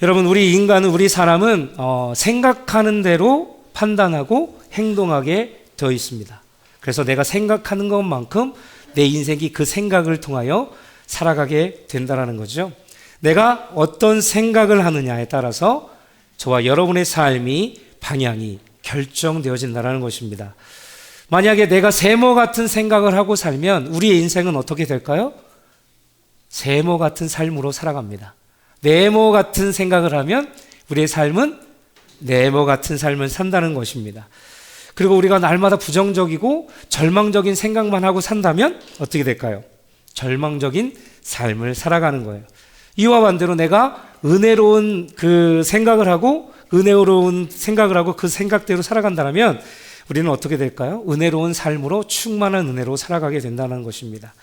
여러분, 우리 사람은 생각하는 대로 판단하고 행동하게 되어 있습니다. 그래서 내가 생각하는 것만큼 내 인생이 그 생각을 통하여 살아가게 된다는 거죠. 내가 어떤 생각을 하느냐에 따라서 저와 여러분의 삶이 방향이 결정되어진다는 것입니다. 만약에 내가 세모 같은 생각을 하고 살면 우리의 인생은 어떻게 될까요? 세모 같은 삶으로 살아갑니다. 네모 같은 생각을 하면 우리의 삶은 네모 같은 삶을 산다는 것입니다. 그리고 우리가 날마다 부정적이고 절망적인 생각만 하고 산다면 어떻게 될까요? 절망적인 삶을 살아가는 거예요. 이와 반대로 내가 은혜로운 그 생각을 하고 은혜로운 생각을 하고 그 생각대로 살아간다면 우리는 어떻게 될까요? 은혜로운 삶으로 충만한 은혜로 살아가게 된다는 것입니다.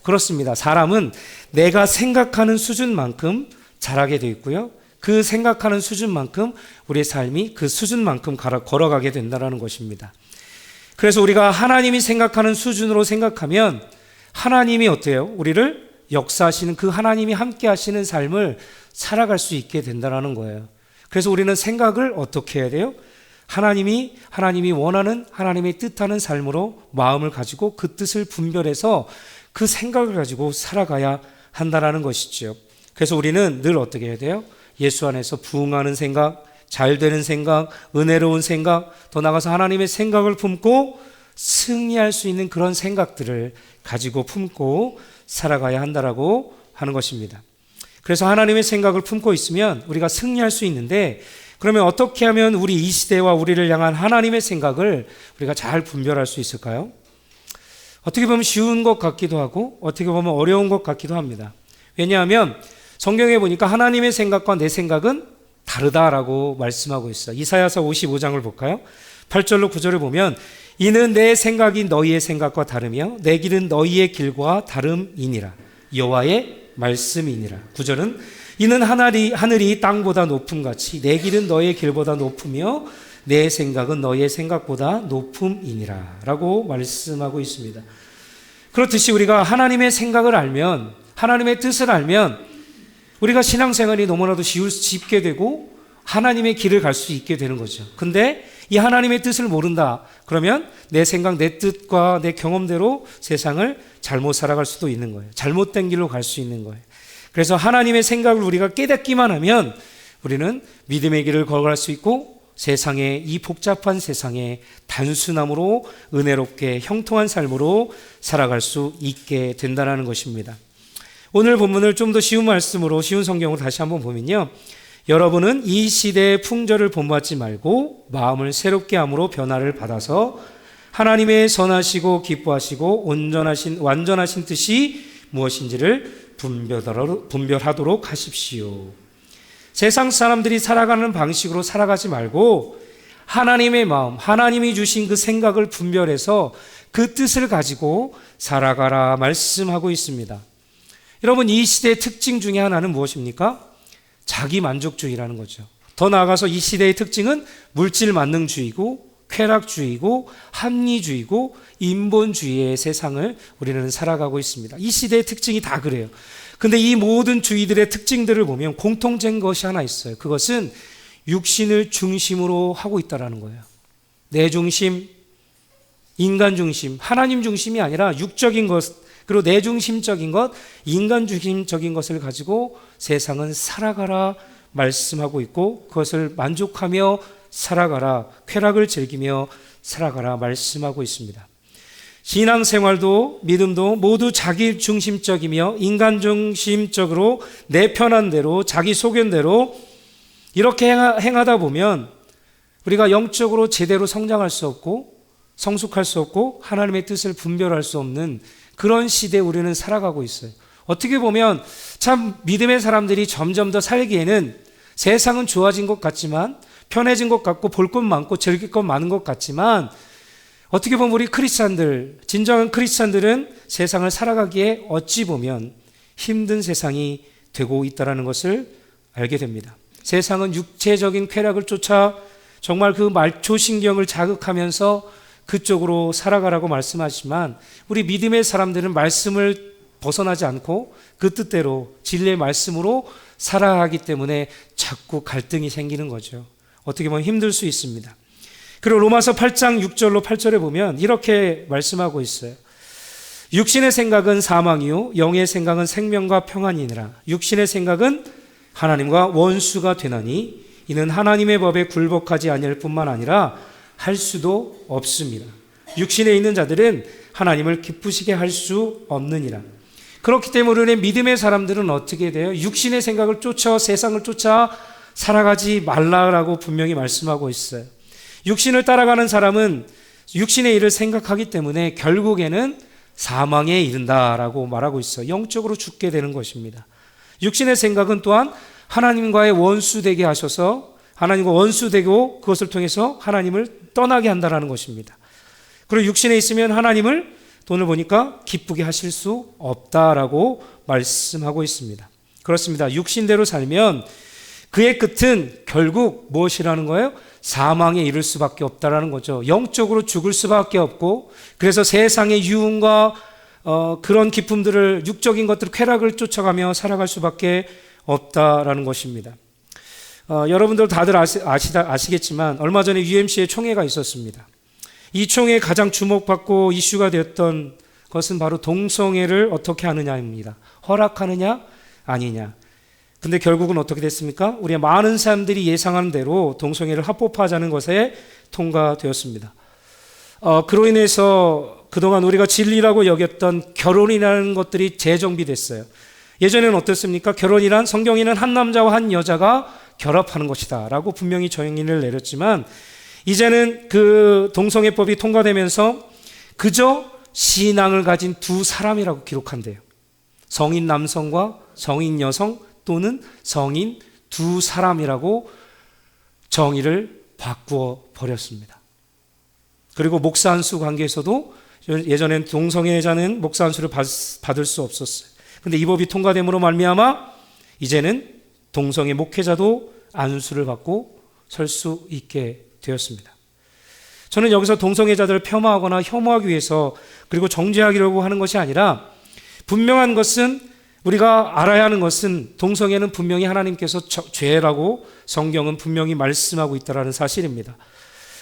그렇습니다. 사람은 내가 생각하는 수준만큼 자라게 되어 있고요. 그 생각하는 수준만큼 우리의 삶이 그 수준만큼 걸어가게 된다는 것입니다. 그래서 우리가 하나님이 생각하는 수준으로 생각하면 하나님이 어때요? 우리를 역사하시는 그 하나님이 함께 하시는 삶을 살아갈 수 있게 된다는 거예요. 그래서 우리는 생각을 어떻게 해야 돼요? 하나님이 원하는 하나님의 뜻하는 삶으로 마음을 가지고 그 뜻을 분별해서 그 생각을 가지고 살아가야 한다는 것이죠. 그래서 우리는 늘 어떻게 해야 돼요? 예수 안에서 부응하는 생각, 잘 되는 생각, 은혜로운 생각, 더 나아가서 하나님의 생각을 품고 승리할 수 있는 그런 생각들을 가지고 품고 살아가야 한다라고 하는 것입니다. 그래서 하나님의 생각을 품고 있으면 우리가 승리할 수 있는데, 그러면 어떻게 하면 우리 이 시대와 우리를 향한 하나님의 생각을 우리가 잘 분별할 수 있을까요? 어떻게 보면 쉬운 것 같기도 하고 어떻게 보면 어려운 것 같기도 합니다. 왜냐하면 성경에 보니까 하나님의 생각과 내 생각은 다르다라고 말씀하고 있어요. 이사야서 55장을 볼까요? 8절로 9절을 보면 이는 내 생각이 너희의 생각과 다르며 내 길은 너희의 길과 다름이니라. 여호와의 말씀이니라. 9절은 이는 하늘이 땅보다 높음같이 내 길은 너희의 길보다 높으며 내 생각은 너희의 생각보다 높음이니라 라고 말씀하고 있습니다. 그렇듯이 우리가 하나님의 생각을 알면, 하나님의 뜻을 알면 우리가 신앙생활이 너무나도 쉽게 되고 하나님의 길을 갈 수 있게 되는 거죠. 근데 이 하나님의 뜻을 모른다 그러면 내 생각, 내 뜻과 내 경험대로 세상을 잘못 살아갈 수도 있는 거예요. 잘못된 길로 갈 수 있는 거예요. 그래서 하나님의 생각을 우리가 깨닫기만 하면 우리는 믿음의 길을 걸어갈 수 있고 세상에, 이 복잡한 세상에 단순함으로 은혜롭게 형통한 삶으로 살아갈 수 있게 된다는 것입니다. 오늘 본문을 좀 더 쉬운 말씀으로, 쉬운 성경으로 다시 한번 보면요, 여러분은 이 시대의 풍조를 본받지 말고 마음을 새롭게 함으로 변화를 받아서 하나님의 선하시고 기뻐하시고 완전하신 뜻이 무엇인지를 분별하도록 하십시오. 세상 사람들이 살아가는 방식으로 살아가지 말고 하나님의 마음, 하나님이 주신 그 생각을 분별해서 그 뜻을 가지고 살아가라 말씀하고 있습니다. 여러분, 이 시대의 특징 중에 하나는 무엇입니까? 자기 만족주의라는 거죠. 더 나아가서 이 시대의 특징은 물질 만능주의고 쾌락주의고 합리주의고 인본주의의 세상을 우리는 살아가고 있습니다. 이 시대의 특징이 다 그래요. 근데 이 모든 주의들의 특징들을 보면 공통된 것이 하나 있어요. 그것은 육신을 중심으로 하고 있다는 거예요. 내 중심, 인간 중심, 하나님 중심이 아니라 육적인 것, 그리고 내 중심적인 것, 인간 중심적인 것을 가지고 세상은 살아가라 말씀하고 있고 그것을 만족하며 살아가라, 쾌락을 즐기며 살아가라 말씀하고 있습니다. 신앙생활도 믿음도 모두 자기 중심적이며 인간 중심적으로 내 편한 대로 자기 소견대로 이렇게 행하다 보면 우리가 영적으로 제대로 성장할 수 없고 성숙할 수 없고 하나님의 뜻을 분별할 수 없는 그런 시대에 우리는 살아가고 있어요. 어떻게 보면 참 믿음의 사람들이 점점 더 살기에는 세상은 좋아진 것 같지만, 편해진 것 같고 볼 것 많고 즐길 것 많은 것 같지만, 어떻게 보면 우리 크리스찬들, 진정한 크리스찬들은 세상을 살아가기에 어찌 보면 힘든 세상이 되고 있다는 것을 알게 됩니다. 세상은 육체적인 쾌락을 쫓아 정말 그 말초신경을 자극하면서 그쪽으로 살아가라고 말씀하시지만 우리 믿음의 사람들은 말씀을 벗어나지 않고 그 뜻대로 진리의 말씀으로 살아가기 때문에 자꾸 갈등이 생기는 거죠. 어떻게 보면 힘들 수 있습니다. 그리고 로마서 8장 6절로 8절에 보면 이렇게 말씀하고 있어요. 육신의 생각은 사망이요 영의 생각은 생명과 평안이니라. 육신의 생각은 하나님과 원수가 되나니 이는 하나님의 법에 굴복하지 아니할 뿐만 아니라 할 수도 없습니다. 육신에 있는 자들은 하나님을 기쁘시게 할 수 없느니라. 그렇기 때문에 우리 믿음의 사람들은 어떻게 돼요? 육신의 생각을 쫓아 세상을 쫓아 살아가지 말라라고 분명히 말씀하고 있어요. 육신을 따라가는 사람은 육신의 일을 생각하기 때문에 결국에는 사망에 이른다라고 말하고 있어요. 영적으로 죽게 되는 것입니다. 육신의 생각은 또한 하나님과의 원수되게 하셔서 하나님과 원수되고 그것을 통해서 하나님을 떠나게 한다라는 것입니다. 그리고 육신에 있으면 하나님을 돈을 보니까 기쁘게 하실 수 없다라고 말씀하고 있습니다. 그렇습니다. 육신대로 살면 그의 끝은 결국 무엇이라는 거예요? 사망에 이를 수밖에 없다라는 거죠. 영적으로 죽을 수밖에 없고 그래서 세상의 유흥과 그런 기쁨들을 육적인 것들 쾌락을 쫓아가며 살아갈 수밖에 없다라는 것입니다. 여러분들 다들 아시겠지만 얼마 전에 UMC의 총회가 있었습니다. 이 총회에 가장 주목받고 이슈가 되었던 것은 바로 동성애를 어떻게 하느냐입니다. 허락하느냐 아니냐. 근데 결국은 어떻게 됐습니까? 우리 많은 사람들이 예상하는 대로 동성애를 합법화하자는 것에 통과되었습니다. 그로 인해서 그동안 우리가 진리라고 여겼던 결혼이라는 것들이 재정비됐어요. 예전에는 어떻습니까? 결혼이란 성경에는 한 남자와 한 여자가 결합하는 것이다 라고 분명히 정의를 내렸지만 이제는 그 동성애법이 통과되면서 그저 신앙을 가진 두 사람이라고 기록한대요. 성인 남성과 성인 여성 또는 성인 두 사람이라고 정의를 바꾸어 버렸습니다. 그리고 목사 안수 관계에서도 예전엔 동성애자는 목사 안수를 받을 수 없었어요. 근데 이 법이 통과됨으로 말미암아 이제는 동성애 목회자도 안수를 받고 설 수 있게 되었습니다. 저는 여기서 동성애자들을 폄하하거나 혐오하기 위해서 그리고 정죄하려고 하는 것이 아니라 분명한 것은 우리가 알아야 하는 것은 동성애는 분명히 하나님께서 죄라고 성경은 분명히 말씀하고 있다는 사실입니다.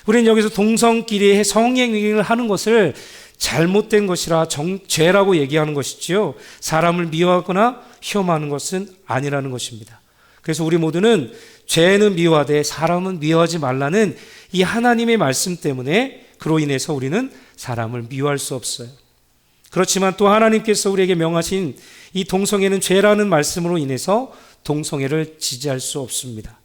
우리는 여기서 동성끼리 성행위를 하는 것을 잘못된 것이라 죄라고 얘기하는 것이지요. 사람을 미워하거나 혐오하는 것은 아니라는 것입니다. 그래서 우리 모두는 죄는 미워하되 사람은 미워하지 말라는 이 하나님의 말씀 때문에 그로 인해서 우리는 사람을 미워할 수 없어요. 그렇지만 또 하나님께서 우리에게 명하신 이 동성애는 죄라는 말씀으로 인해서 동성애를 지지할 수 없습니다.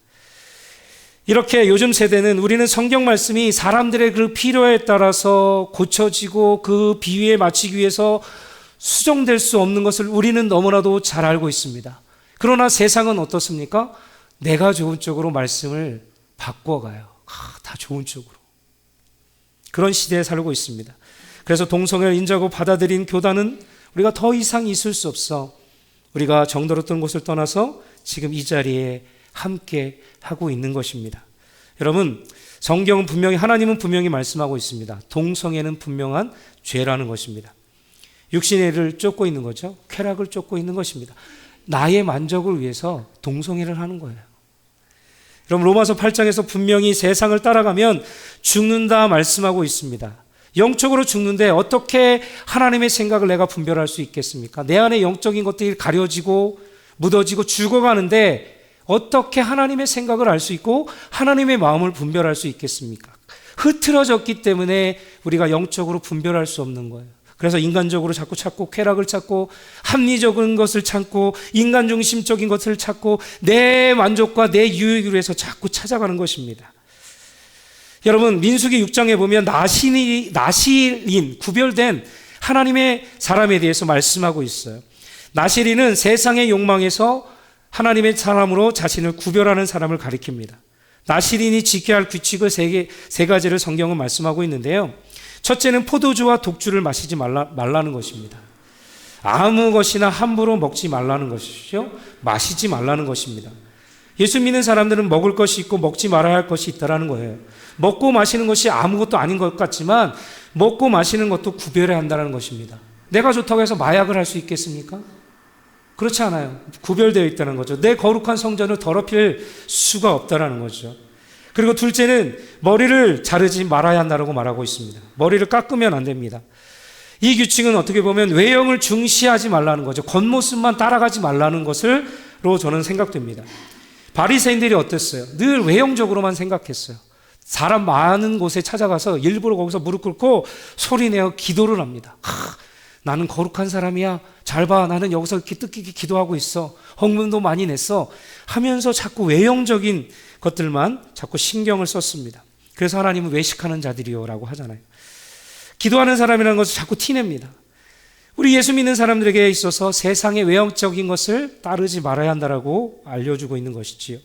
이렇게 요즘 세대는 우리는 성경 말씀이 사람들의 그 필요에 따라서 고쳐지고 그 비유에 맞추기 위해서 수정될 수 없는 것을 우리는 너무나도 잘 알고 있습니다. 그러나 세상은 어떻습니까? 내가 좋은 쪽으로 말씀을 바꿔가요. 다 좋은 쪽으로. 그런 시대에 살고 있습니다. 그래서 동성애를 인정하고 받아들인 교단은 우리가 더 이상 있을 수 없어. 우리가 정들었던 곳을 떠나서 지금 이 자리에 함께 하고 있는 것입니다. 여러분, 성경은 분명히 하나님은 분명히 말씀하고 있습니다. 동성애는 분명한 죄라는 것입니다. 육신의 일을 쫓고 있는 거죠. 쾌락을 쫓고 있는 것입니다. 나의 만족을 위해서 동성애를 하는 거예요. 여러분, 로마서 8장에서 분명히 세상을 따라가면 죽는다 말씀하고 있습니다. 영적으로 죽는데 어떻게 하나님의 생각을 내가 분별할 수 있겠습니까? 내 안에 영적인 것들이 가려지고 묻어지고 죽어가는데 어떻게 하나님의 생각을 알 수 있고 하나님의 마음을 분별할 수 있겠습니까? 흐트러졌기 때문에 우리가 영적으로 분별할 수 없는 거예요. 그래서 인간적으로 자꾸 찾고 쾌락을 찾고 합리적인 것을 찾고 인간 중심적인 것을 찾고 내 만족과 내 유익을 위해서 자꾸 찾아가는 것입니다. 여러분, 민수기 6장에 보면 나실인 구별된 하나님의 사람에 대해서 말씀하고 있어요. 나실인은 세상의 욕망에서 하나님의 사람으로 자신을 구별하는 사람을 가리킵니다. 나실인이 지켜야 할 규칙을 세 가지를 성경은 말씀하고 있는데요. 첫째는 포도주와 독주를 마시지 말라는 것입니다. 아무 것이나 함부로 먹지 말라는 것이죠. 마시지 말라는 것입니다. 예수 믿는 사람들은 먹을 것이 있고 먹지 말아야 할 것이 있다라는 거예요. 먹고 마시는 것이 아무것도 아닌 것 같지만 먹고 마시는 것도 구별해야 한다는 것입니다. 내가 좋다고 해서 마약을 할 수 있겠습니까? 그렇지 않아요. 구별되어 있다는 거죠. 내 거룩한 성전을 더럽힐 수가 없다는 거죠. 그리고 둘째는 머리를 자르지 말아야 한다고 말하고 있습니다. 머리를 깎으면 안 됩니다. 이 규칙은 어떻게 보면 외형을 중시하지 말라는 거죠. 겉모습만 따라가지 말라는 것으로 저는 생각됩니다. 바리새인들이 어땠어요? 늘 외형적으로만 생각했어요. 사람 많은 곳에 찾아가서 일부러 거기서 무릎 꿇고 소리내어 기도를 합니다. 나는 거룩한 사람이야. 잘 봐. 나는 여기서 이렇게 뜻깊게 기도하고 있어. 헌금도 많이 냈어. 하면서 자꾸 외형적인 것들만 자꾸 신경을 썼습니다. 그래서 하나님은 외식하는 자들이요 라고 하잖아요. 기도하는 사람이라는 것을 자꾸 티냅니다. 우리 예수 믿는 사람들에게 있어서 세상의 외형적인 것을 따르지 말아야 한다라고 알려주고 있는 것이지요.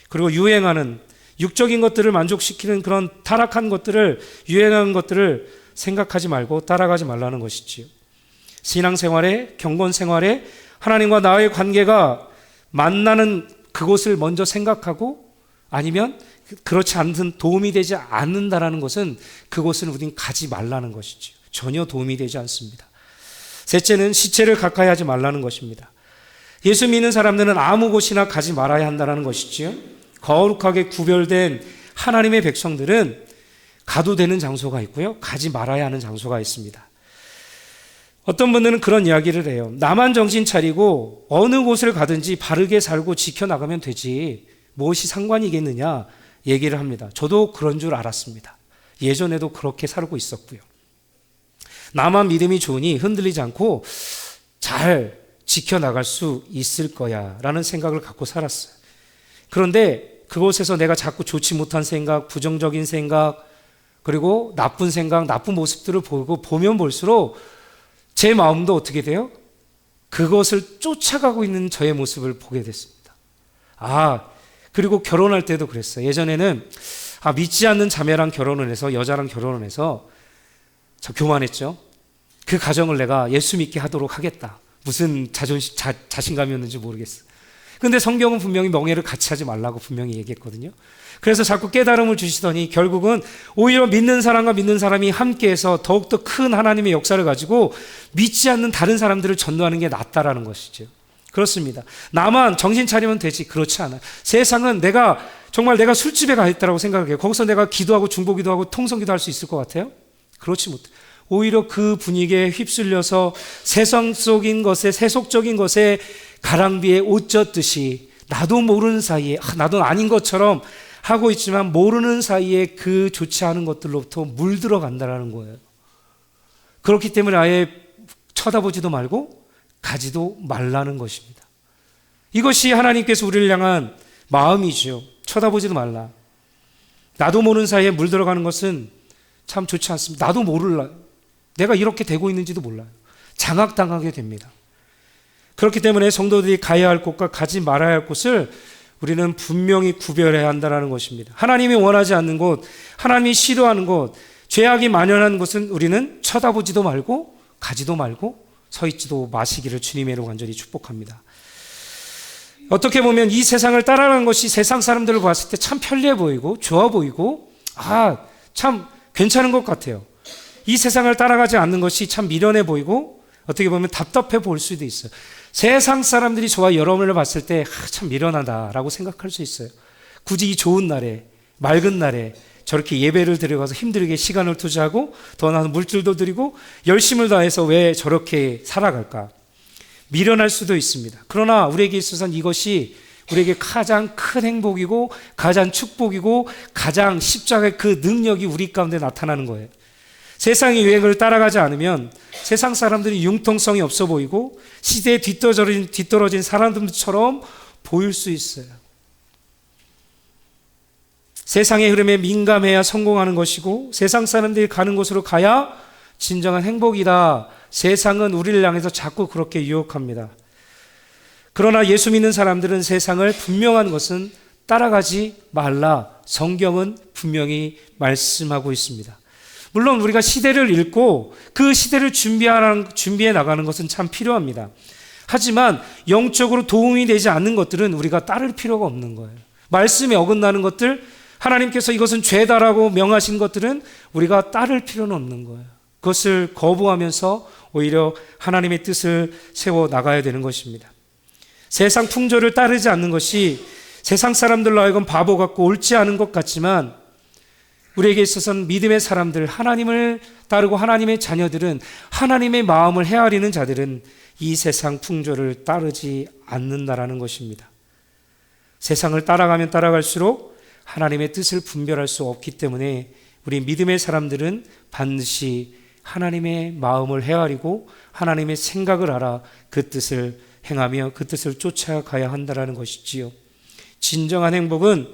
그리고 유행하는 육적인 것들을 만족시키는 그런 타락한 것들을, 유행하는 것들을 생각하지 말고 따라가지 말라는 것이지요. 신앙생활에, 경건생활에 하나님과 나의 관계가 만나는 그곳을 먼저 생각하고, 아니면 그렇지 않든 도움이 되지 않는다라는 것은 그곳은 우린 가지 말라는 것이지요. 전혀 도움이 되지 않습니다. 셋째는 시체를 가까이 하지 말라는 것입니다. 예수 믿는 사람들은 아무 곳이나 가지 말아야 한다는 것이지요. 거룩하게 구별된 하나님의 백성들은 가도 되는 장소가 있고요, 가지 말아야 하는 장소가 있습니다. 어떤 분들은 그런 이야기를 해요. 나만 정신 차리고 어느 곳을 가든지 바르게 살고 지켜나가면 되지 무엇이 상관이겠느냐 얘기를 합니다. 저도 그런 줄 알았습니다. 예전에도 그렇게 살고 있었고요. 나만 믿음이 좋으니 흔들리지 않고 잘 지켜나갈 수 있을 거야 라는 생각을 갖고 살았어요. 그런데 그곳에서 내가 자꾸 좋지 못한 생각, 부정적인 생각, 그리고 나쁜 생각, 나쁜 모습들을 보면 볼수록 제 마음도 어떻게 돼요? 그것을 쫓아가고 있는 저의 모습을 보게 됐습니다. 그리고 결혼할 때도 그랬어요. 예전에는 믿지 않는 자매랑 결혼을 해서, 여자랑 결혼을 해서 교만했죠. 그 가정을 내가 예수 믿게 하도록 하겠다. 무슨 자신감이었는지 모르겠어요. 근데 성경은 분명히 명예를 같이 하지 말라고 분명히 얘기했거든요. 그래서 자꾸 깨달음을 주시더니 결국은 오히려 믿는 사람과 믿는 사람이 함께해서 더욱더 큰 하나님의 역사를 가지고 믿지 않는 다른 사람들을 전도하는 게 낫다라는 것이죠. 그렇습니다. 나만 정신 차리면 되지. 그렇지 않아요. 세상은 정말 내가 술집에 가 있다고 생각해요. 거기서 내가 기도하고 중보기도하고 통성기도 할 수 있을 것 같아요? 그렇지 못해. 오히려 그 분위기에 휩쓸려서 세상적인 것에, 세속적인 것에 가랑비에 옷 젖듯이 나도 모르는 사이에, 나도 아닌 것처럼 하고 있지만 모르는 사이에 그 좋지 않은 것들로부터 물들어 간다는 거예요. 그렇기 때문에 아예 쳐다보지도 말고 가지도 말라는 것입니다. 이것이 하나님께서 우리를 향한 마음이죠. 쳐다보지도 말라. 나도 모르는 사이에 물들어가는 것은 참 좋지 않습니다. 나도 몰라요. 내가 이렇게 되고 있는지도 몰라요. 장악당하게 됩니다. 그렇기 때문에 성도들이 가야 할 곳과 가지 말아야 할 곳을 우리는 분명히 구별해야 한다는 것입니다. 하나님이 원하지 않는 곳, 하나님이 싫어하는 곳, 죄악이 만연한 곳은 우리는 쳐다보지도 말고 가지도 말고 서 있지도 마시기를 주님의 이름으로 간절히 축복합니다. 어떻게 보면 이 세상을 따라가는 것이 세상 사람들을 봤을 때 참 편리해 보이고 좋아 보이고 참 괜찮은 것 같아요. 이 세상을 따라가지 않는 것이 참 미련해 보이고 어떻게 보면 답답해 보일 수도 있어요. 세상 사람들이 저와 여러분을 봤을 때 참 미련하다라고 생각할 수 있어요. 굳이 이 좋은 날에, 맑은 날에 저렇게 예배를 드려가서 힘들게 시간을 투자하고 더 나은 물질도 드리고 열심을 다해서 왜 저렇게 살아갈까? 미련할 수도 있습니다. 그러나 우리에게 있어서는 이것이 우리에게 가장 큰 행복이고 가장 축복이고 가장 십자가의 그 능력이 우리 가운데 나타나는 거예요. 세상의 유행을 따라가지 않으면 세상 사람들이 융통성이 없어 보이고 시대에 뒤떨어진 사람들처럼 보일 수 있어요. 세상의 흐름에 민감해야 성공하는 것이고 세상 사람들이 가는 곳으로 가야 진정한 행복이다. 세상은 우리를 향해서 자꾸 그렇게 유혹합니다. 그러나 예수 믿는 사람들은 세상을 분명한 것은 따라가지 말라. 성경은 분명히 말씀하고 있습니다. 물론 우리가 시대를 읽고 그 시대를 준비해 나가는 것은 참 필요합니다. 하지만 영적으로 도움이 되지 않는 것들은 우리가 따를 필요가 없는 거예요. 말씀에 어긋나는 것들, 하나님께서 이것은 죄다라고 명하신 것들은 우리가 따를 필요는 없는 거예요. 그것을 거부하면서 오히려 하나님의 뜻을 세워 나가야 되는 것입니다. 세상 풍조를 따르지 않는 것이 세상 사람들로 하여금 바보 같고 옳지 않은 것 같지만 우리에게 있어서는 믿음의 사람들, 하나님을 따르고 하나님의 자녀들은, 하나님의 마음을 헤아리는 자들은 이 세상 풍조를 따르지 않는다라는 것입니다. 세상을 따라가면 따라갈수록 하나님의 뜻을 분별할 수 없기 때문에 우리 믿음의 사람들은 반드시 하나님의 마음을 헤아리고 하나님의 생각을 알아 그 뜻을 행하며 그 뜻을 쫓아가야 한다는 것이지요. 진정한 행복은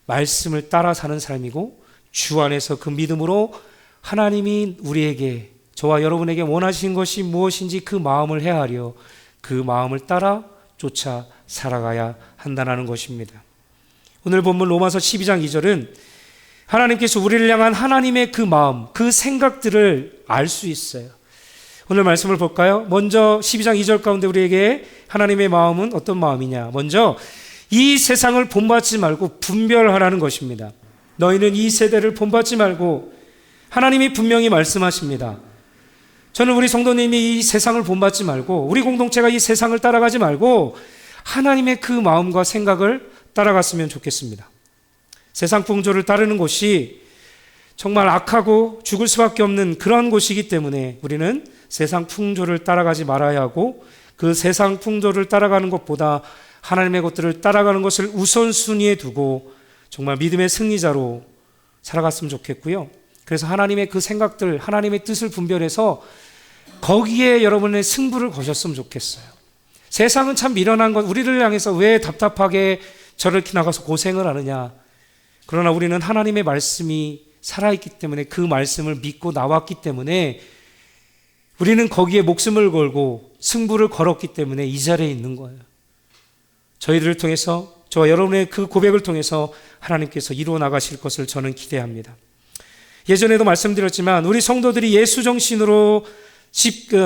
말씀을 따라 사는 삶이고 주 안에서 그 믿음으로 하나님이 우리에게, 저와 여러분에게 원하신 것이 무엇인지 그 마음을 헤아려 그 마음을 따라 쫓아 살아가야 한다는 것입니다. 오늘 본문 로마서 12장 2절은 하나님께서 우리를 향한 하나님의 그 마음, 그 생각들을 알 수 있어요. 오늘 말씀을 볼까요? 먼저 12장 2절 가운데 우리에게 하나님의 마음은 어떤 마음이냐? 먼저 이 세상을 본받지 말고 분별하라는 것입니다. 너희는 이 세대를 본받지 말고, 하나님이 분명히 말씀하십니다. 저는 우리 성도님이 이 세상을 본받지 말고, 우리 공동체가 이 세상을 따라가지 말고 하나님의 그 마음과 생각을 따라갔으면 좋겠습니다. 세상 풍조를 따르는 곳이 정말 악하고 죽을 수밖에 없는 그런 곳이기 때문에 우리는 세상 풍조를 따라가지 말아야 하고, 그 세상 풍조를 따라가는 것보다 하나님의 것들을 따라가는 것을 우선순위에 두고 정말 믿음의 승리자로 살아갔으면 좋겠고요. 그래서 하나님의 그 생각들, 하나님의 뜻을 분별해서 거기에 여러분의 승부를 거셨으면 좋겠어요. 세상은 참 미련한 것, 우리를 향해서 왜 답답하게 저렇게 나가서 고생을 하느냐. 그러나 우리는 하나님의 말씀이 살아있기 때문에, 그 말씀을 믿고 나왔기 때문에 우리는 거기에 목숨을 걸고 승부를 걸었기 때문에 이 자리에 있는 거예요. 저희들을 통해서, 저와 여러분의 그 고백을 통해서 하나님께서 이루어 나가실 것을 저는 기대합니다. 예전에도 말씀드렸지만 우리 성도들이 예수 정신으로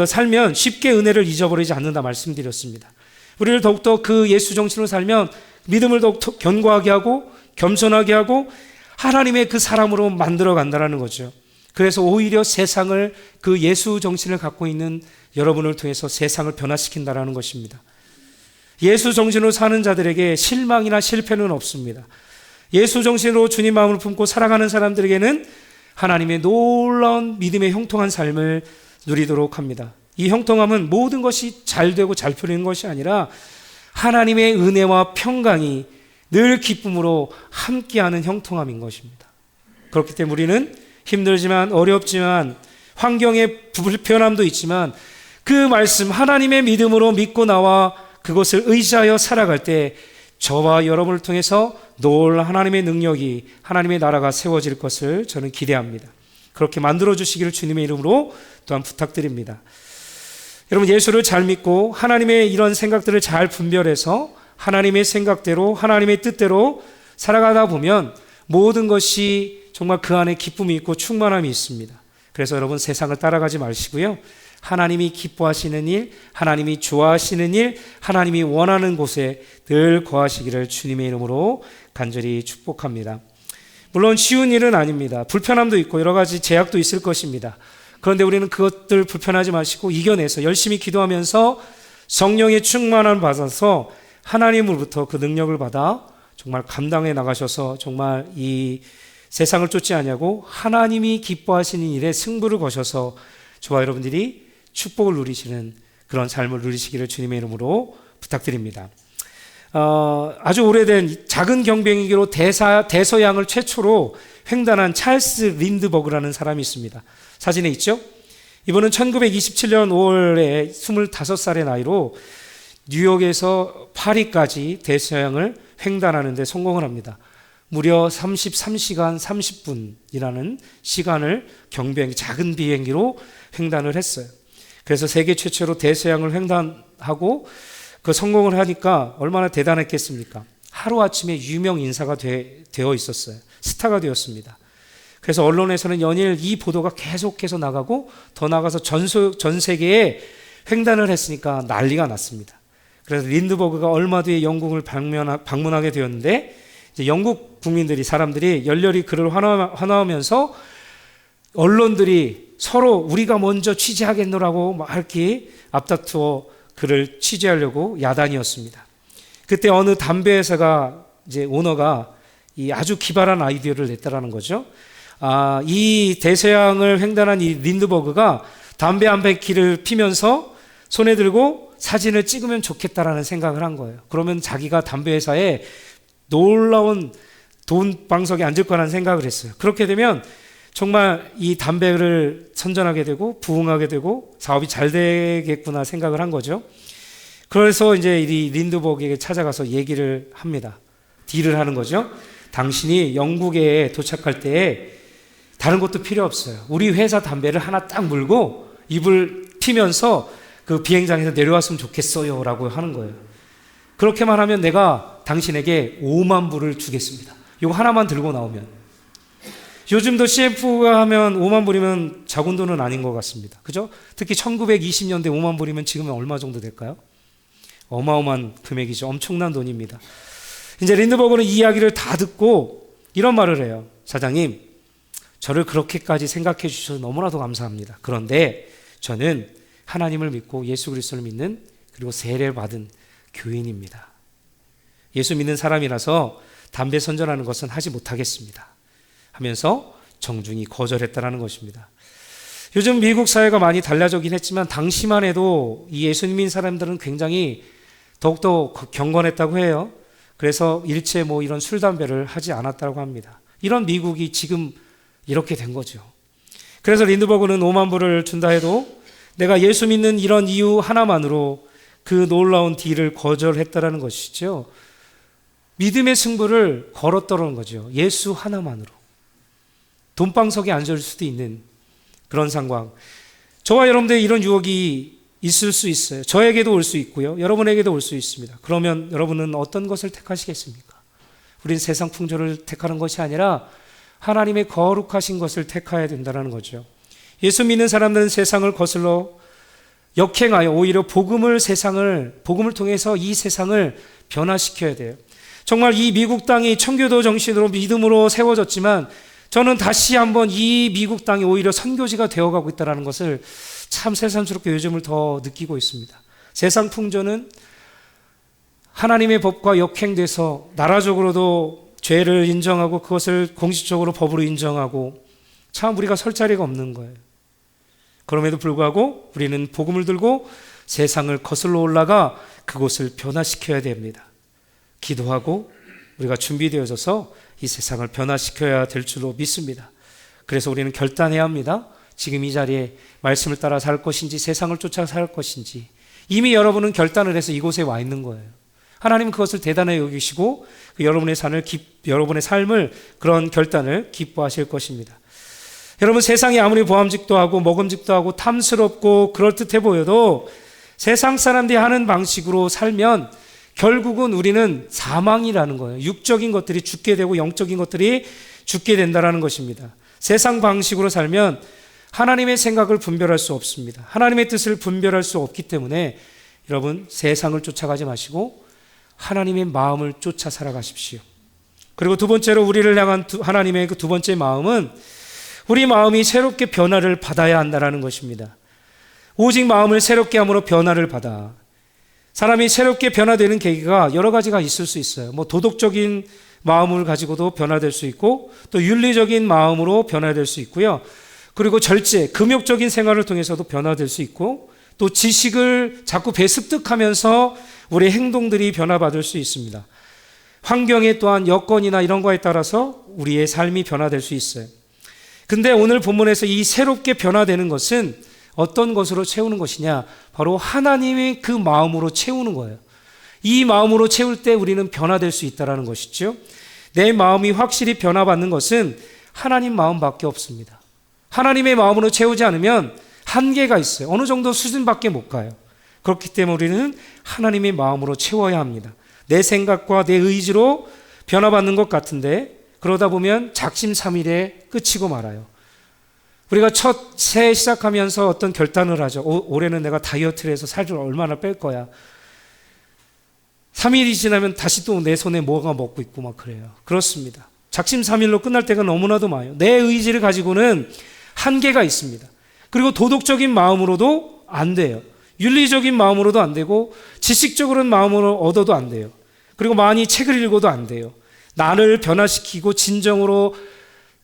살면 쉽게 은혜를 잊어버리지 않는다 말씀드렸습니다. 우리를 더욱더 그 예수 정신으로 살면 믿음을 더욱더 견고하게 하고 겸손하게 하고 하나님의 그 사람으로 만들어 간다는 거죠. 그래서 오히려 세상을, 그 예수 정신을 갖고 있는 여러분을 통해서 세상을 변화시킨다는 것입니다. 예수 정신으로 사는 자들에게 실망이나 실패는 없습니다. 예수 정신으로 주님 마음을 품고 살아가는 사람들에게는 하나님의 놀라운 믿음의 형통한 삶을 누리도록 합니다. 이 형통함은 모든 것이 잘 되고 잘 풀리는 것이 아니라 하나님의 은혜와 평강이 늘 기쁨으로 함께하는 형통함인 것입니다. 그렇기 때문에 우리는 힘들지만, 어렵지만, 환경의 불편함도 있지만 그 말씀, 하나님의 믿음으로 믿고 나와 그것을 의지하여 살아갈 때 저와 여러분을 통해서 놀라운 하나님의 능력이, 하나님의 나라가 세워질 것을 저는 기대합니다. 그렇게 만들어 주시기를 주님의 이름으로 또한 부탁드립니다. 여러분, 예수를 잘 믿고 하나님의 이런 생각들을 잘 분별해서 하나님의 생각대로, 하나님의 뜻대로 살아가다 보면 모든 것이 정말 그 안에 기쁨이 있고 충만함이 있습니다. 그래서 여러분, 세상을 따라가지 마시고요, 하나님이 기뻐하시는 일, 하나님이 좋아하시는 일, 하나님이 원하는 곳에 늘 거하시기를 주님의 이름으로 간절히 축복합니다. 물론 쉬운 일은 아닙니다. 불편함도 있고 여러 가지 제약도 있을 것입니다. 그런데 우리는 그것들 불편하지 마시고 이겨내서 열심히 기도하면서 성령의 충만함을 받아서 하나님으로부터 그 능력을 받아 정말 감당해 나가셔서 정말 이 세상을 쫓지 않냐고 하나님이 기뻐하시는 일에 승부를 거셔서 저와 여러분들이 축복을 누리시는 그런 삶을 누리시기를 주님의 이름으로 부탁드립니다. 아주 오래된 작은 경비행기로 대서양을 최초로 횡단한 찰스 린드버그라는 사람이 있습니다. 사진에 있죠? 이분은 1927년 5월에 25살의 나이로 뉴욕에서 파리까지 대서양을 횡단하는 데 성공을 합니다. 무려 33시간 30분이라는 시간을 작은 비행기로 횡단을 했어요. 그래서 세계 최초로 대서양을 횡단하고 그 성공을 하니까 얼마나 대단했겠습니까? 하루아침에 유명 인사가 되어 있었어요. 스타가 되었습니다. 그래서 언론에서는 연일 이 보도가 계속해서 나가고 더 나가서 전 세계에 횡단을 했으니까 난리가 났습니다. 그래서 린드버그가 얼마 뒤에 영국을 방문하게 되었는데 이제 영국 국민들이 사람들이 열렬히 그를 환호하면서 언론들이 서로 우리가 먼저 취재하겠노라고 막 이렇게 앞다투어 그를 취재하려고 야단이었습니다. 그때 어느 담배 회사가 이제 오너가 이 아주 기발한 아이디어를 냈다라는 거죠. 이 대서양을 횡단한 이 린드버그가 담배 한 패키를 피면서 손에 들고 사진을 찍으면 좋겠다라는 생각을 한 거예요. 그러면 자기가 담배 회사에 놀라운 돈 방석에 앉을 거라는 생각을 했어요. 그렇게 되면 정말 이 담배를 선전하게 되고 부흥하게 되고 사업이 잘 되겠구나 생각을 한 거죠. 그래서 이제 이 린드버그에게 찾아가서 얘기를 합니다. 딜을 하는 거죠. 당신이 영국에 도착할 때에 다른 것도 필요 없어요. 우리 회사 담배를 하나 딱 물고 입을 피면서 그 비행장에서 내려왔으면 좋겠어요 라고 하는 거예요. 그렇게만 하면 내가 당신에게 5만 불을 주겠습니다. 이거 하나만 들고 나오면. 요즘도 CF가 하면 5만 불이면 작은 돈은 아닌 것 같습니다. 그죠? 특히 1920년대 5만 불이면 지금은 얼마 정도 될까요? 어마어마한 금액이죠. 엄청난 돈입니다. 이제 린드버그는 이 이야기를 다 듣고 이런 말을 해요. 사장님, 저를 그렇게까지 생각해 주셔서 너무나도 감사합니다. 그런데 저는 하나님을 믿고 예수 그리스도를 믿는 그리고 세례를 받은 교인입니다. 예수 믿는 사람이라서 담배 선전하는 것은 하지 못하겠습니다. 하면서 정중히 거절했다는 것입니다. 요즘 미국 사회가 많이 달라지긴 했지만 당시만 해도 이 예수님인 사람들은 굉장히 더욱더 경건했다고 해요. 그래서 일체 뭐 이런 술, 담배를 하지 않았다고 합니다. 이런 미국이 지금 이렇게 된 거죠. 그래서 린드버그는 5만 불을 준다 해도 내가 예수 믿는 이런 이유 하나만으로 그 놀라운 딜을 거절했다라는 것이죠. 믿음의 승부를 걸었더라는 거죠. 예수 하나만으로. 돈방석에 앉을 수도 있는 그런 상황. 저와 여러분들의 이런 유혹이 있을 수 있어요. 저에게도 올 수 있고요. 여러분에게도 올 수 있습니다. 그러면 여러분은 어떤 것을 택하시겠습니까? 우린 세상 풍조를 택하는 것이 아니라 하나님의 거룩하신 것을 택해야 된다는 거죠. 예수 믿는 사람들은 세상을 거슬러 역행하여 오히려 복음을 통해서 이 세상을 변화시켜야 돼요. 정말 이 미국 땅이 청교도 정신으로 믿음으로 세워졌지만 저는 다시 한번 이 미국 땅이 오히려 선교지가 되어가고 있다는 것을 참 새삼스럽게 요즘을 더 느끼고 있습니다. 세상 풍조는 하나님의 법과 역행돼서 나라적으로도 죄를 인정하고 그것을 공식적으로 법으로 인정하고 참 우리가 설 자리가 없는 거예요. 그럼에도 불구하고 우리는 복음을 들고 세상을 거슬러 올라가 그곳을 변화시켜야 됩니다. 기도하고 우리가 준비되어져서 이 세상을 변화시켜야 될 줄로 믿습니다. 그래서 우리는 결단해야 합니다. 지금 이 자리에 말씀을 따라 살 것인지 세상을 쫓아 살 것인지 이미 여러분은 결단을 해서 이곳에 와 있는 거예요. 하나님은 그것을 대단히 여기시고 여러분의 삶을 그런 결단을 기뻐하실 것입니다. 여러분, 세상이 아무리 보암직도 하고 먹음직도 하고 탐스럽고 그럴듯해 보여도 세상 사람들이 하는 방식으로 살면 결국은 우리는 사망이라는 거예요. 육적인 것들이 죽게 되고 영적인 것들이 죽게 된다는 것입니다. 세상 방식으로 살면 하나님의 생각을 분별할 수 없습니다. 하나님의 뜻을 분별할 수 없기 때문에 여러분, 세상을 쫓아가지 마시고 하나님의 마음을 쫓아 살아가십시오. 그리고 두 번째로 우리를 향한 하나님의 그 두 번째 마음은 우리 마음이 새롭게 변화를 받아야 한다는 것입니다. 오직 마음을 새롭게 함으로 변화를 받아. 사람이 새롭게 변화되는 계기가 여러 가지가 있을 수 있어요. 도덕적인 마음을 가지고도 변화될 수 있고 또 윤리적인 마음으로 변화될 수 있고요. 그리고 절제, 금욕적인 생활을 통해서도 변화될 수 있고 또 지식을 자꾸 배습득하면서 우리의 행동들이 변화받을 수 있습니다. 환경에 또한 여건이나 이런 거에 따라서 우리의 삶이 변화될 수 있어요. 근데 오늘 본문에서 이 새롭게 변화되는 것은 어떤 것으로 채우는 것이냐? 바로 하나님의 그 마음으로 채우는 거예요. 이 마음으로 채울 때 우리는 변화될 수 있다는 것이죠. 내 마음이 확실히 변화받는 것은 하나님 마음밖에 없습니다. 하나님의 마음으로 채우지 않으면 한계가 있어요. 어느 정도 수준밖에 못 가요. 그렇기 때문에 우리는 하나님의 마음으로 채워야 합니다. 내 생각과 내 의지로 변화받는 것 같은데 그러다 보면 작심삼일에 끝이고 말아요. 우리가 첫 새해 시작하면서 어떤 결단을 하죠. 올해는 내가 다이어트를 해서 살을 얼마나 뺄 거야. 3일이 지나면 다시 또 내 손에 뭐가 먹고 있고 막 그래요. 그렇습니다. 작심삼일로 끝날 때가 너무나도 많아요. 내 의지를 가지고는 한계가 있습니다. 그리고 도덕적인 마음으로도 안 돼요. 윤리적인 마음으로도 안 되고 지식적인 마음으로 얻어도 안 돼요. 그리고 많이 책을 읽어도 안 돼요. 나를 변화시키고 진정으로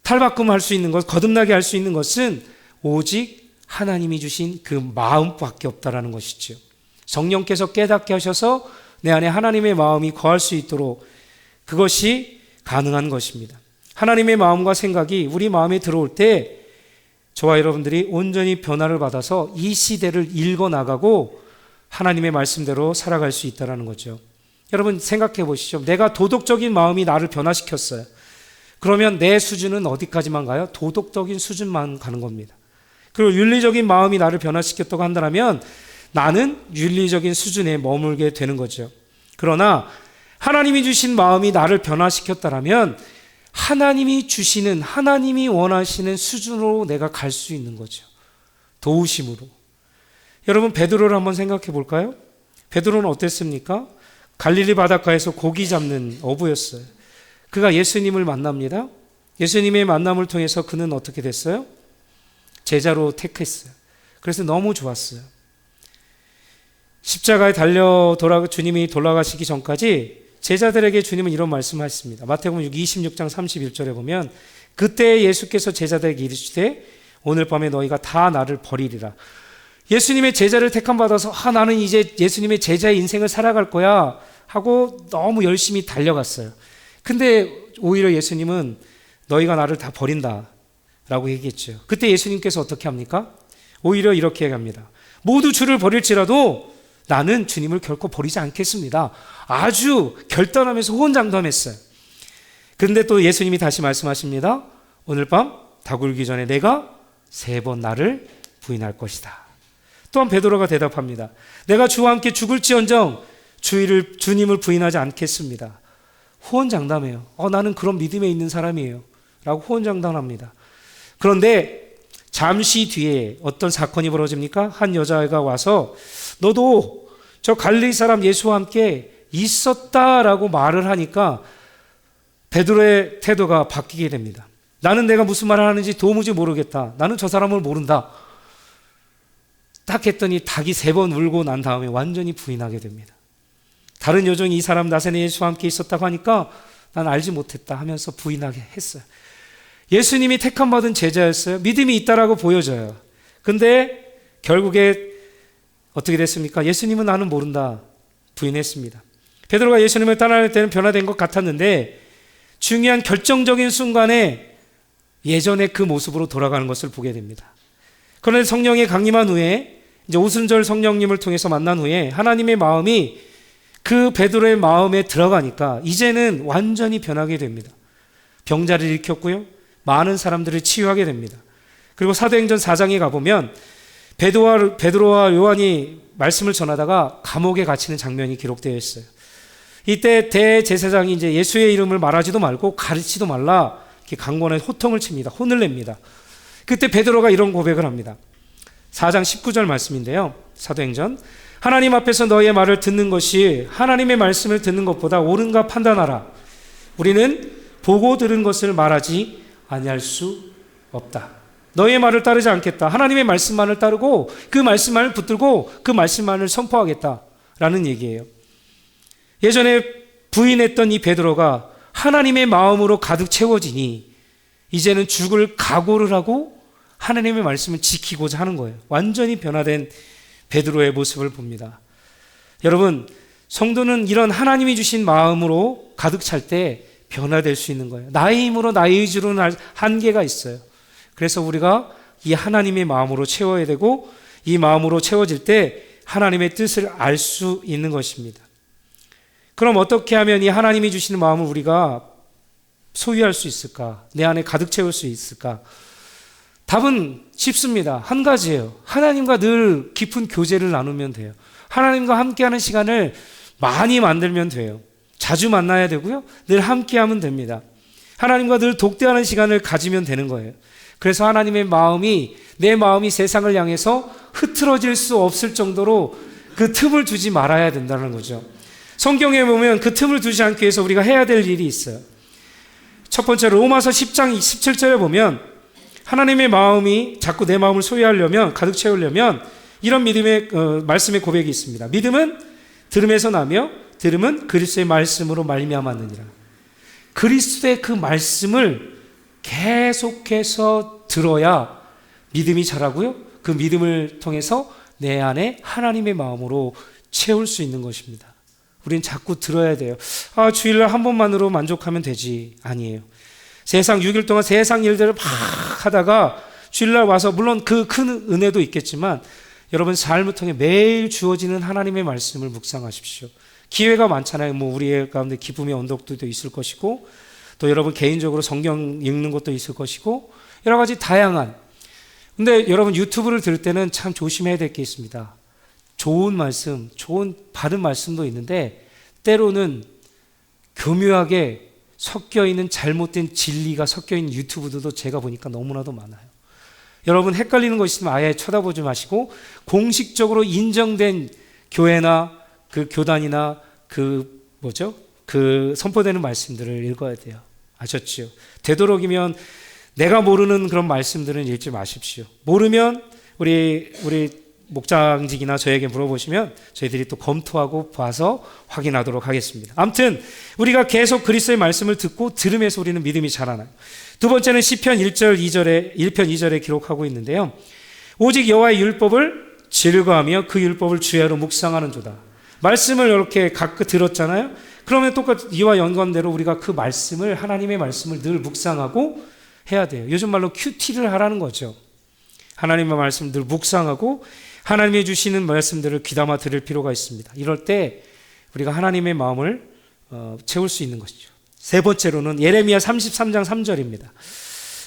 탈바꿈할 수 있는 것, 거듭나게 할 수 있는 것은 오직 하나님이 주신 그 마음밖에 없다라는 것이죠. 성령께서 깨닫게 하셔서 내 안에 하나님의 마음이 거할 수 있도록 그것이 가능한 것입니다. 하나님의 마음과 생각이 우리 마음에 들어올 때 저와 여러분들이 온전히 변화를 받아서 이 시대를 읽어나가고 하나님의 말씀대로 살아갈 수 있다는 거죠. 여러분 생각해 보시죠. 내가 도덕적인 마음이 나를 변화시켰어요. 그러면 내 수준은 어디까지만 가요? 도덕적인 수준만 가는 겁니다. 그리고 윤리적인 마음이 나를 변화시켰다고 한다면 나는 윤리적인 수준에 머물게 되는 거죠. 그러나 하나님이 주신 마음이 나를 변화시켰다면 하나님이 주시는, 하나님이 원하시는 수준으로 내가 갈 수 있는 거죠. 도우심으로. 여러분 베드로를 한번 생각해 볼까요? 베드로는 어땠습니까? 갈릴리 바닷가에서 고기 잡는 어부였어요. 그가 예수님을 만납니다. 예수님의 만남을 통해서 그는 어떻게 됐어요? 제자로 택했어요. 그래서 너무 좋았어요. 십자가에 주님이 돌아가시기 전까지 제자들에게 주님은 이런 말씀하셨습니다. 마태복음 26장 31절에 보면 그때 예수께서 제자들에게 이르시되 오늘 밤에 너희가 다 나를 버리리라. 예수님의 제자를 택함 받아서 나는 이제 예수님의 제자의 인생을 살아갈 거야 하고 너무 열심히 달려갔어요. 근데 오히려 예수님은 너희가 나를 다 버린다 라고 얘기했죠. 그때 예수님께서 어떻게 합니까? 오히려 이렇게 얘기합니다. 모두 주를 버릴지라도 나는 주님을 결코 버리지 않겠습니다. 아주 결단하면서 호언장담했어요. 그런데 또 예수님이 다시 말씀하십니다. 오늘 밤 다굴기 전에 내가 3번 나를 부인할 것이다. 또한 베드로가 대답합니다. 내가 주와 함께 죽을지언정 주님을 부인하지 않겠습니다. 호언장담해요. 나는 그런 믿음에 있는 사람이에요 라고 호언장담합니다. 그런데 잠시 뒤에 어떤 사건이 벌어집니까? 한 여자가 와서 너도 저 갈릴리 사람 예수와 함께 있었다라고 말을 하니까 베드로의 태도가 바뀌게 됩니다. 나는 내가 무슨 말을 하는지 도무지 모르겠다. 나는 저 사람을 모른다. 딱 했더니 닭이 3번 울고 난 다음에 완전히 부인하게 됩니다. 다른 여종이 이 사람 나사렛 예수와 함께 있었다고 하니까 난 알지 못했다 하면서 부인하게 했어요. 예수님이 택함 받은 제자였어요. 믿음이 있다라고 보여져요. 근데 결국에 어떻게 됐습니까? 예수님은 나는 모른다 부인했습니다. 베드로가 예수님을 따라갈 때는 변화된 것 같았는데 중요한 결정적인 순간에 예전의 그 모습으로 돌아가는 것을 보게 됩니다. 그런데 성령이 강림한 후에 이제 오순절 성령님을 통해서 만난 후에 하나님의 마음이 그 베드로의 마음에 들어가니까 이제는 완전히 변하게 됩니다. 병자를 일으켰고요. 많은 사람들을 치유하게 됩니다. 그리고 사도행전 4장에 가보면 베드로와 요한이 말씀을 전하다가 감옥에 갇히는 장면이 기록되어 있어요. 이때 대제사장이 이제 예수의 이름을 말하지도 말고 가르치지도 말라 이렇게 강권에 호통을 칩니다. 혼을 냅니다. 그때 베드로가 이런 고백을 합니다. 4장 19절 말씀인데요. 사도행전 하나님 앞에서 너의 말을 듣는 것이 하나님의 말씀을 듣는 것보다 옳은가 판단하라. 우리는 보고 들은 것을 말하지 아니할 수 없다. 너의 말을 따르지 않겠다. 하나님의 말씀만을 따르고 그 말씀만을 붙들고 그 말씀만을 선포하겠다라는 얘기예요. 예전에 부인했던 이 베드로가 하나님의 마음으로 가득 채워지니 이제는 죽을 각오를 하고 하나님의 말씀을 지키고자 하는 거예요. 완전히 변화된 베드로의 모습을 봅니다. 여러분, 성도는 이런 하나님이 주신 마음으로 가득 찰 때 변화될 수 있는 거예요. 나의 힘으로 나의 의지로는 한계가 있어요. 그래서 우리가 이 하나님의 마음으로 채워야 되고 이 마음으로 채워질 때 하나님의 뜻을 알 수 있는 것입니다. 그럼 어떻게 하면 이 하나님이 주시는 마음을 우리가 소유할 수 있을까? 내 안에 가득 채울 수 있을까? 답은 쉽습니다. 한 가지예요. 하나님과 늘 깊은 교제를 나누면 돼요. 하나님과 함께하는 시간을 많이 만들면 돼요. 자주 만나야 되고요. 늘 함께하면 됩니다. 하나님과 늘 독대하는 시간을 가지면 되는 거예요. 그래서 하나님의 마음이, 내 마음이 세상을 향해서 흐트러질 수 없을 정도로 그 틈을 두지 말아야 된다는 거죠. 성경에 보면 그 틈을 두지 않기 위해서 우리가 해야 될 일이 있어요. 첫 번째로 로마서 10장 17절에 보면 하나님의 마음이 자꾸 내 마음을 소유하려면, 가득 채우려면 이런 믿음의 말씀의 고백이 있습니다. 믿음은 들음에서 나며 들음은 그리스도의 말씀으로 말미암았느니라. 그리스도의 그 말씀을 계속해서 들어야 믿음이 자라고요. 그 믿음을 통해서 내 안에 하나님의 마음으로 채울 수 있는 것입니다. 우리는 자꾸 들어야 돼요. 주일날 한 번만으로 만족하면 되지. 아니에요. 세상 6일 동안 세상 일들을 막 하다가 주일날 와서, 물론 그 큰 은혜도 있겠지만 여러분 삶을 통해 매일 주어지는 하나님의 말씀을 묵상하십시오. 기회가 많잖아요. 우리 가운데 기쁨의 언덕도 있을 것이고, 또 여러분 개인적으로 성경 읽는 것도 있을 것이고, 여러 가지 다양한. 근데 여러분 유튜브를 들을 때는 참 조심해야 될 게 있습니다. 좋은 말씀, 좋은 바른 말씀도 있는데 때로는 교묘하게 섞여있는 잘못된 진리가 섞여있는 유튜브들도 제가 보니까 너무나도 많아요. 여러분 헷갈리는 거 있으면 아예 쳐다보지 마시고 공식적으로 인정된 교회나 그 교단이나 그 선포되는 말씀들을 읽어야 돼요. 아셨죠? 되도록이면 내가 모르는 그런 말씀들은 읽지 마십시오. 모르면 우리 목장직이나 저에게 물어보시면 저희들이 또 검토하고 봐서 확인하도록 하겠습니다. 아무튼 우리가 계속 그리스도의 말씀을 듣고 들음에서 우리는 믿음이 자라나요. 두 번째는 시편 1편 2절에 기록하고 있는데요. 오직 여호와의 율법을 즐거워하며 그 율법을 주야로 묵상하는 조다. 말씀을 이렇게 가끔 들었잖아요. 그러면 똑같이 이와 연관대로 우리가 그 말씀을, 하나님의 말씀을 늘 묵상하고 해야 돼요. 요즘 말로 큐티를 하라는 거죠. 하나님의 말씀을 늘 묵상하고 하나님이 주시는 말씀들을 귀담아 들을 필요가 있습니다. 이럴 때 우리가 하나님의 마음을 채울 수 있는 것이죠. 세 번째로는 예레미야 33장 3절입니다.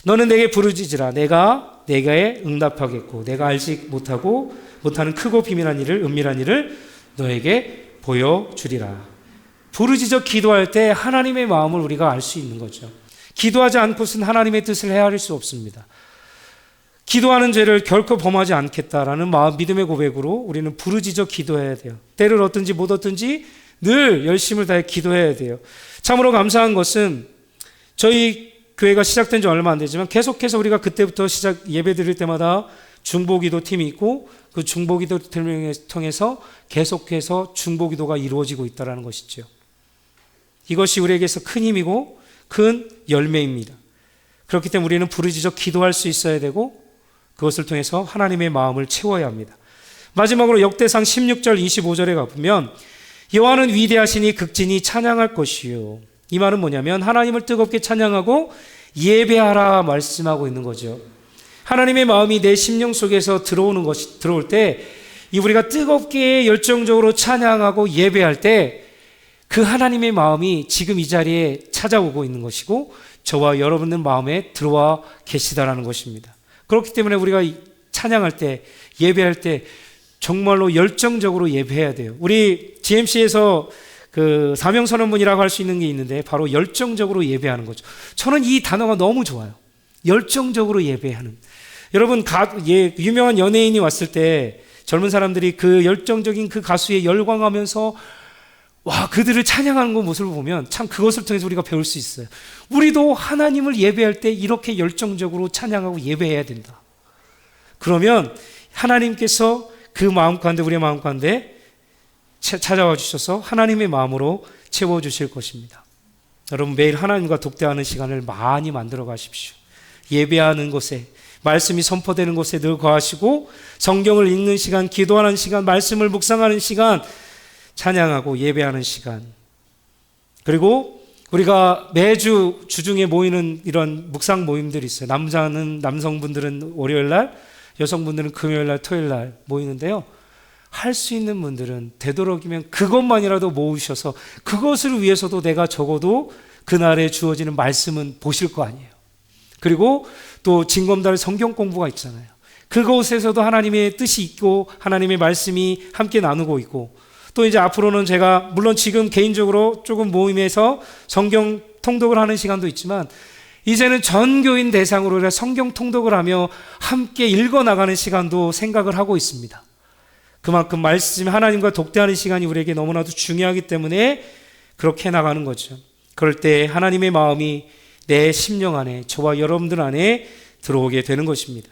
너는 내게 부르짖으라. 내가 내게 응답하겠고 내가 알지 못하는 크고 비밀한 일을, 은밀한 일을 너에게 보여주리라. 부르짖어 기도할 때 하나님의 마음을 우리가 알 수 있는 거죠. 기도하지 않고서는 하나님의 뜻을 헤아릴 수 없습니다. 기도하는 죄를 결코 범하지 않겠다라는 마음, 믿음의 고백으로 우리는 부르짖어 기도해야 돼요. 때를 얻든지 못 얻든지 늘 열심을 다해 기도해야 돼요. 참으로 감사한 것은 저희 교회가 시작된 지 얼마 안 되지만 계속해서 우리가 그때부터 예배 드릴 때마다 중보기도 팀이 있고 그 중보기도 팀을 통해서 계속해서 중보기도가 이루어지고 있다는 것이죠. 이것이 우리에게서 큰 힘이고 큰 열매입니다. 그렇기 때문에 우리는 부르짖어 기도할 수 있어야 되고 그것을 통해서 하나님의 마음을 채워야 합니다. 마지막으로 역대상 16절 25절에 가보면 여호와는 위대하시니 극진히 찬양할 것이요. 이 말은 뭐냐면 하나님을 뜨겁게 찬양하고 예배하라 말씀하고 있는 거죠. 하나님의 마음이 내 심령 속에서 들어올 때 우리가 뜨겁게 열정적으로 찬양하고 예배할 때 그 하나님의 마음이 지금 이 자리에 찾아오고 있는 것이고 저와 여러분의 마음에 들어와 계시다라는 것입니다. 그렇기 때문에 우리가 찬양할 때, 예배할 때 정말로 열정적으로 예배해야 돼요. 우리 GMC에서 그 사명선언문이라고 할 수 있는 게 있는데 바로 열정적으로 예배하는 거죠. 저는 이 단어가 너무 좋아요. 열정적으로 예배하는. 여러분 유명한 연예인이 왔을 때 젊은 사람들이 그 열정적인 그 가수에 열광하면서 그들을 찬양하는 그 모습을 보면 참 그것을 통해서 우리가 배울 수 있어요. 우리도 하나님을 예배할 때 이렇게 열정적으로 찬양하고 예배해야 된다. 그러면 하나님께서 그 마음 가운데, 우리의 마음 가운데 찾아와 주셔서 하나님의 마음으로 채워주실 것입니다. 여러분 매일 하나님과 독대하는 시간을 많이 만들어 가십시오. 예배하는 곳에, 말씀이 선포되는 곳에 늘 거하시고 성경을 읽는 시간, 기도하는 시간, 말씀을 묵상하는 시간, 찬양하고 예배하는 시간, 그리고 우리가 매주 주중에 모이는 이런 묵상 모임들이 있어요. 남성분들은 월요일날, 여성분들은 금요일날, 토요일날 모이는데요. 할 수 있는 분들은 되도록이면 그것만이라도 모으셔서 그것을 위해서도 내가 적어도 그날에 주어지는 말씀은 보실 거 아니에요. 그리고 또 징검다리 성경 공부가 있잖아요. 그곳에서도 하나님의 뜻이 있고 하나님의 말씀이 함께 나누고 있고, 또 이제 앞으로는 제가 물론 지금 개인적으로 조금 모임에서 성경 통독을 하는 시간도 있지만 이제는 전 교인 대상으로 우리가 성경 통독을 하며 함께 읽어나가는 시간도 생각을 하고 있습니다. 그만큼 말씀 하나님과 독대하는 시간이 우리에게 너무나도 중요하기 때문에 그렇게 나가는 거죠. 그럴 때 하나님의 마음이 내 심령 안에, 저와 여러분들 안에 들어오게 되는 것입니다.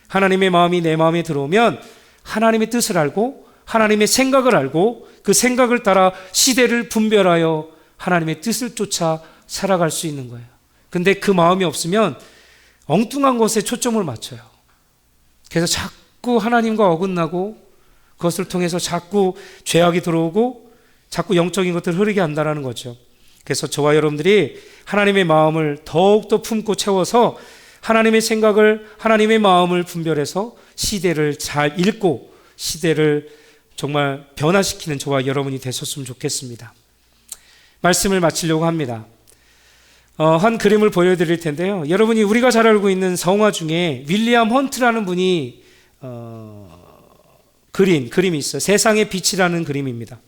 하나님의 마음이 내 마음에 들어오면 하나님의 뜻을 알고 하나님의 생각을 알고 그 생각을 따라 시대를 분별하여 하나님의 뜻을 쫓아 살아갈 수 있는 거예요. 근데 그 마음이 없으면 엉뚱한 것에 초점을 맞춰요. 그래서 자꾸 하나님과 어긋나고 그것을 통해서 자꾸 죄악이 들어오고 자꾸 영적인 것들을 흐르게 한다는 거죠. 그래서 저와 여러분들이 하나님의 마음을 더욱더 품고 채워서 하나님의 생각을, 하나님의 마음을 분별해서 시대를 잘 읽고 시대를 정말 변화시키는 저와 여러분이 되셨으면 좋겠습니다. 말씀을 마치려고 합니다. 한 그림을 보여드릴 텐데요. 여러분이 우리가 잘 알고 있는 성화 중에 윌리엄 헌트라는 분이 그린 그림이 있어요. 세상의 빛이라는 그림입니다.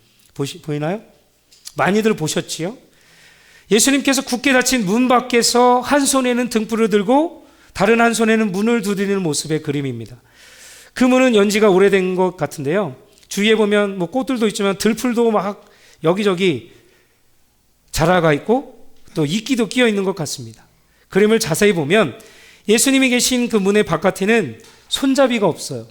보이나요? 많이들 보셨지요? 예수님께서 굳게 닫힌 문 밖에서 한 손에는 등불을 들고 다른 한 손에는 문을 두드리는 모습의 그림입니다. 그 문은 연지가 오래된 것 같은데요. 주위에 보면 뭐 꽃들도 있지만 들풀도 막 여기저기 자라가 있고 또 이끼도 끼어 있는 것 같습니다. 그림을 자세히 보면 예수님이 계신 그 문의 바깥에는 손잡이가 없어요.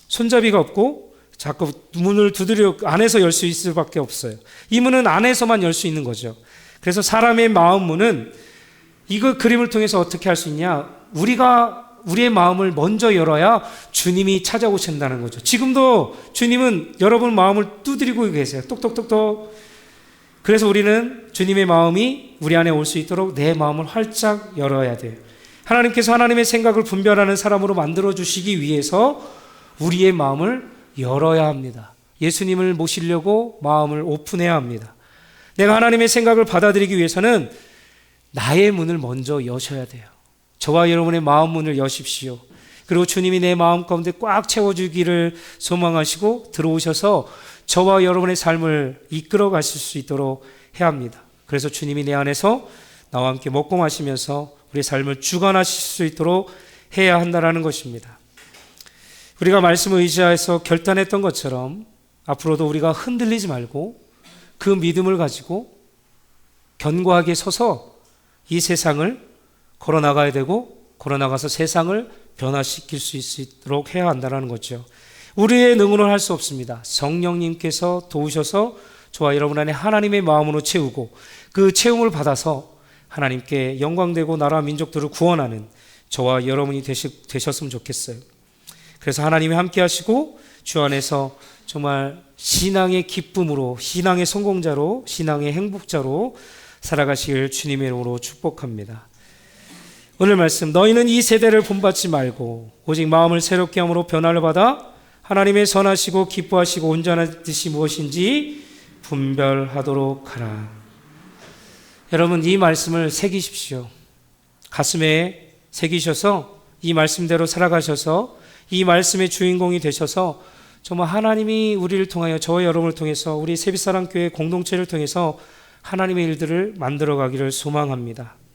손잡이가 없고 자꾸 문을 두드려 안에서 열 수 있을 밖에 없어요. 이 문은 안에서만 열 수 있는 거죠. 그래서 사람의 마음 문은 이거 그림을 통해서 어떻게 할 수 있냐? 우리의 마음을 먼저 열어야 주님이 찾아오신다는 거죠. 지금도 주님은 여러분 마음을 두드리고 계세요. 똑똑똑똑. 그래서 우리는 주님의 마음이 우리 안에 올 수 있도록 내 마음을 활짝 열어야 돼요. 하나님께서 하나님의 생각을 분별하는 사람으로 만들어 주시기 위해서 우리의 마음을 열어야 합니다. 예수님을 모시려고 마음을 오픈해야 합니다. 내가 하나님의 생각을 받아들이기 위해서는 나의 문을 먼저 여셔야 돼요. 저와 여러분의 마음 문을 여십시오. 그리고 주님이 내 마음 가운데 꽉 채워주기를 소망하시고 들어오셔서 저와 여러분의 삶을 이끌어 가실 수 있도록 해야 합니다. 그래서 주님이 내 안에서 나와 함께 먹고 마시면서 우리의 삶을 주관하실 수 있도록 해야 한다는 것입니다. 우리가 말씀을 의지해서 결단했던 것처럼 앞으로도 우리가 흔들리지 말고 그 믿음을 가지고 견고하게 서서 이 세상을 걸어나가야 되고 걸어나가서 세상을 변화시킬 수 있도록 해야 한다는 거죠. 우리의 능으로는 할 수 없습니다. 성령님께서 도우셔서 저와 여러분 안에 하나님의 마음으로 채우고 그 채움을 받아서 하나님께 영광되고 나라 민족들을 구원하는 저와 여러분이 되셨으면 좋겠어요. 그래서 하나님이 함께 하시고 주 안에서 정말 신앙의 기쁨으로, 신앙의 성공자로, 신앙의 행복자로 살아가시길 주님의 이름으로 축복합니다. 오늘 말씀, 너희는 이 세대를 본받지 말고 오직 마음을 새롭게 함으로 변화를 받아 하나님의 선하시고 기뻐하시고 온전한 뜻이 무엇인지 분별하도록 하라. 여러분, 이 말씀을 새기십시오. 가슴에 새기셔서 이 말씀대로 살아가셔서 이 말씀의 주인공이 되셔서 정말 하나님이 우리를 통하여 저와 여러분을 통해서 우리 세빛사랑교회 공동체를 통해서 하나님의 일들을 만들어가기를 소망합니다.